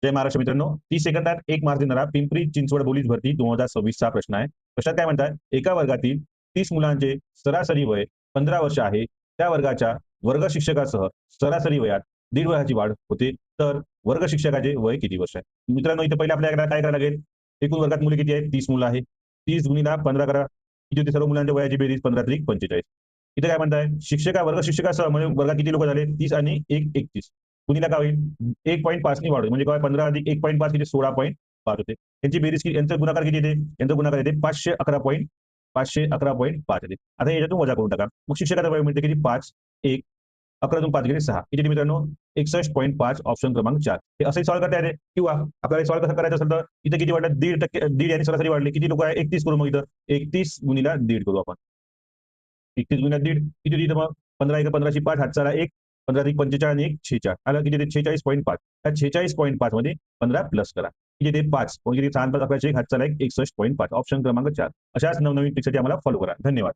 जय महाराष्ट्र मित्रांनो, 30 सेकंदात 1 मार्क देणारा पिंपरी चिंचवड पोलीस भरती 2026 चा प्रश्न आहे. प्रश्नात काय म्हणतात, एका वर्गातील 30 मुलांचे सरासरी वय 15 वर्ष आहे. त्या वर्गाच्या वर्ग शिक्षकासह सरासरी वयात 1.5 वर्षाची वाढ होते. तर वर्ग शिक्षकाचे वय किती वर्ष आहे? मित्रांनो, इथे पहिले आपल्याला काय करायला लागेल, एकूण वर्गात मुले किती आहेत? 30 मुलं आहे. 30 गुणिले 15 करा. किती होते? सर्व मुलांच्या वयाची बेरीज 15 त्रिक 45. इथे काय म्हणताय, वर्ग शिक्षकासह म्हणजे वर्गात किती लोक झाले? 30 आणि 1 31. गुणिले काय होईल? 1.5 नी वाढ, म्हणजे काय 15 अधिक 1.5 किती? 16.5 होते. यांची बेरीज किती? यांचा गुणाकार किती येते? यांचा गुणाकार येते 511.5 येते. आता याच्यातून वजा करून टाका. मग शिक्षकाचा वय मिळते किती? 5 1 11 5 गेले 6. किती मित्रांनो? 61.5 ऑप्शन क्रमांक 4. हे असे सॉल्व्ह करता येते. किंवा आपल्याला सॉल्व्ह कसं करायचं असेल तर इथे किती वाढलं? 1.5% 1.5 यांनी सरासरी वाढली. किती लोक आहे? 31 करू. मग इथं 31 गुणिले 1.5 करू आपण. 31 गुणिले 1.5 किती होती? मग 15 1 15 ची 5 हातचाला 1 15 अधिक 45 आणि 1 46. आला किती ते? 46.5. त्या 46.5 मध्ये 15 प्लस करा. किती ते? 5. म्हणजे 6 5 आपल्याला 1 हातचाला 1 61.5 ऑप्शन क्रमांक 4. अशाच नवनवीन ट्रिकसाठी आम्हाला फॉलो करा. धन्यवाद.